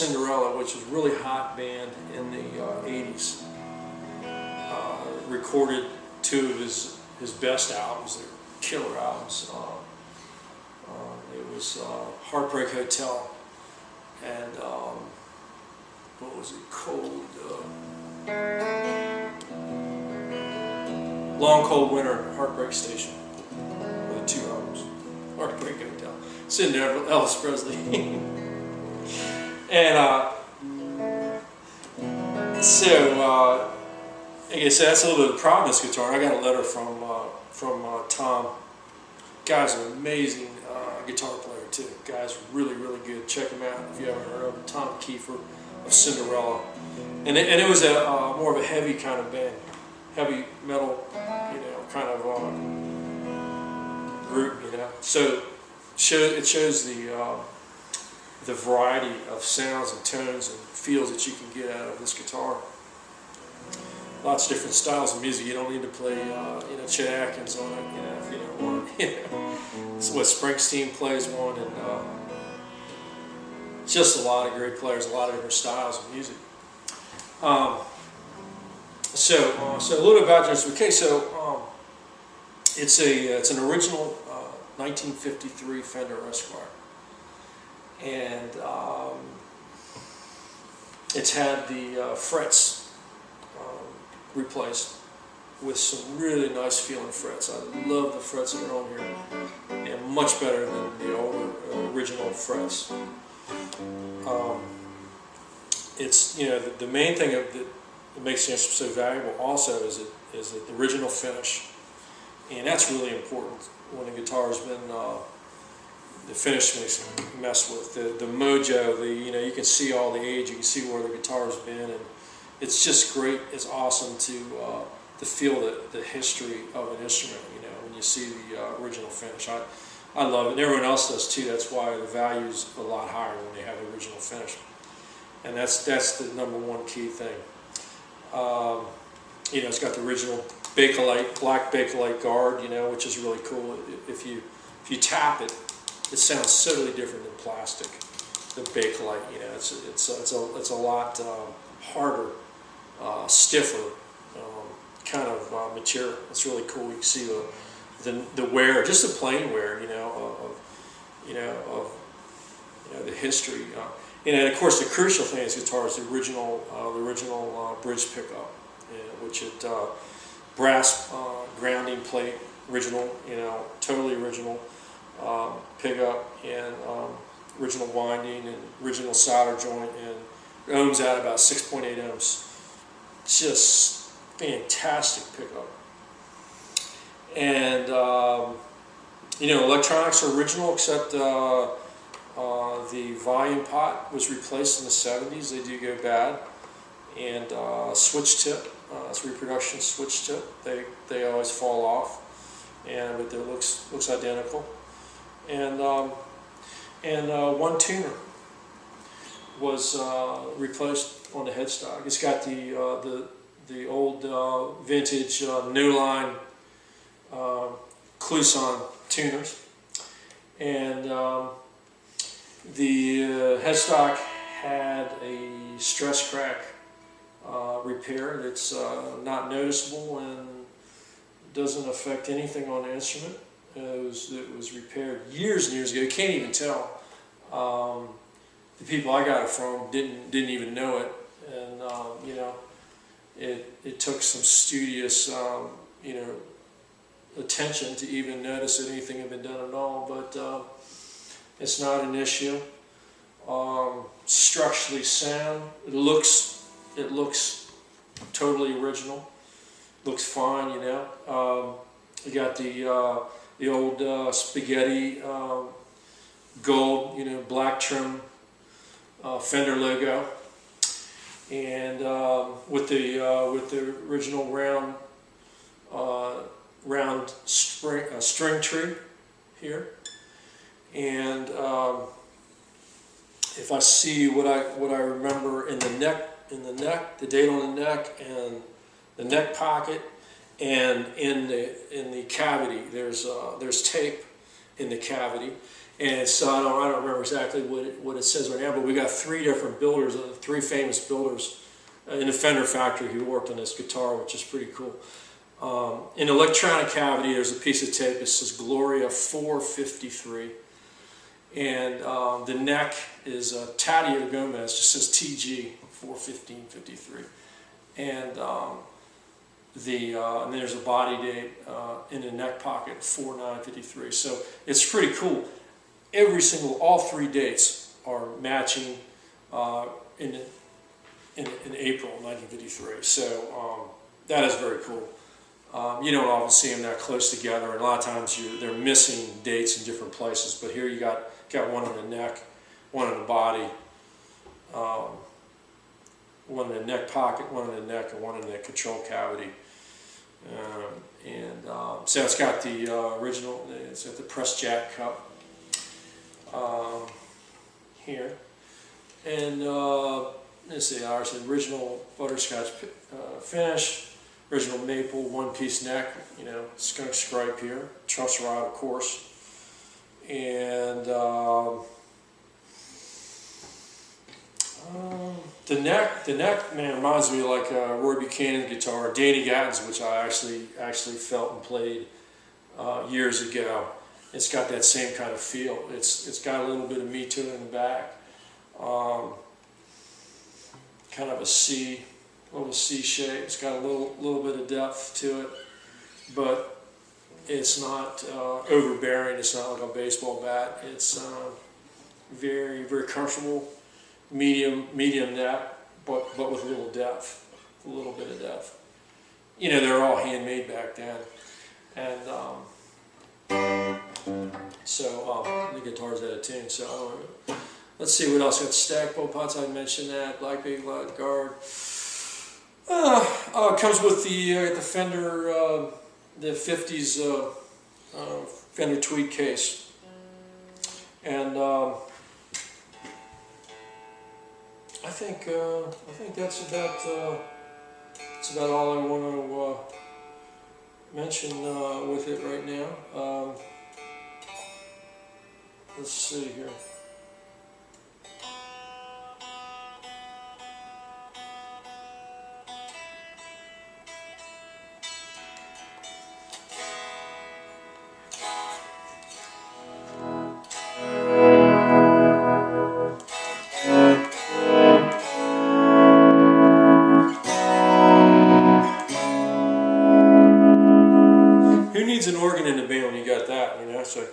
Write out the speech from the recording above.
Cinderella, which was a really hot band in the 80s. Recorded two of his best albums, they're killer albums. It was Heartbreak Hotel and what was it called? Long Cold Winter, Heartbreak Station. Were the two albums. Heartbreak Hotel. Sitting there with Elvis Presley. And so I guess that's a little bit of the problem with this guitar. I got a letter from Tom. Guy's an amazing guitar player too. Guy's really, really good. Check him out if you haven't heard of him. Tom Kiefer of Cinderella. And it was a more of a heavy kind of band, heavy metal, you know, kind of group, you know. So it shows the variety of sounds and tones and feels that you can get out of this guitar. Lots of different styles of music. You don't need to play, you know, Chet Atkins on it, you know, if you don't want. You know, it's what Springsteen plays one, and just a lot of great players, a lot of different styles of music. So a little bit about this. Okay, so it's an original 1953 Fender Esquire, and it's had the frets replaced with some really nice feeling frets. I love the frets that are on here, and much better than the older original frets. It's, you know, the main thing that makes the instrument so valuable also is the original finish, and that's really important when a guitar's been the finish makes mess with the mojo. You know, you can see all the age, you can see where the guitar's been, and it's just great. It's awesome to feel the history of an instrument, you know, when you see the original finish. I love it, and everyone else does too. That's why the value's a lot higher when they have the original finish, and that's the #1 key thing. You know, it's got the original Bakelite, black Bakelite guard, you know, which is really cool. If you tap it, it sounds totally different than plastic. The Bakelite, you know, it's a lot harder, stiffer kind of material. It's really cool. You can see the wear, just the plain wear, you know, of the history. And of course, the crucial thing is guitar is the original bridge pickup, which it brass grounding plate, original, you know, totally original pickup, and original winding and original solder joint, and ohms out about 6.8 ohms. Just fantastic pickup. And you know, electronics are original, except the volume pot was replaced in the 70s. They do go bad. And switch tip, it's reproduction switch tip. They always fall off, but it looks identical. And one tuner was replaced on the headstock. It's got the old vintage no-line Cluson tuners, and the headstock had a stress crack repair that's not noticeable and doesn't affect anything on the instrument. It was repaired years and years ago. You can't even tell. The people I got it from didn't even know it, and you know, it took some studious you know, attention to even notice that anything had been done at all. But it's not an issue. Structurally sound. It looks totally original. Looks fine, you know. You got the old spaghetti gold, you know, black trim Fender logo, and with the original round string tree here. And if I see what I remember in the neck, the date on the neck, and the neck pocket, and in the cavity, there's tape in the cavity, And so I don't remember exactly what it says right now, but we got 3 different builders, 3 famous builders in the Fender factory who worked on this guitar, which is pretty cool. In the electronic cavity, there's a piece of tape that says Gloria 453. And the neck is Taddeo Gomez, just says TG 41553. And and there's a body date in the neck pocket, 4953. So it's pretty cool. All 3 dates are matching in April 1953. So that is very cool. You don't often see them that close together, and a lot of times they're missing dates in different places. But here you got one on the neck, one on the body, one in the neck pocket, one in the neck, and one in the control cavity. So it's got the original, it's got the press jack cup here, and let's see, ours original butterscotch finish, original maple 1-piece neck, you know, skunk stripe here, truss rod, of course, and the neck, man, reminds me of like a Roy Buchanan guitar, Danny Gatton's, which I actually felt and played years ago. It's got that same kind of feel. It's got a little bit of meat to it in the back, kind of a little C shape. It's got a little bit of depth to it, but it's not overbearing. It's not like a baseball bat. It's very, very comfortable. Medium neck, but with a little depth, a little bit of depth. You know, they're all handmade back then, and the guitar's out of tune. So let's see what else. Got stack bowl pots. I mentioned that. Black big light guard. Comes with the Fender the 50s Fender tweed case, and I think that's about all I want to mention with it right now. Let's see here. Who needs an organ in the band when you got that, you know? So.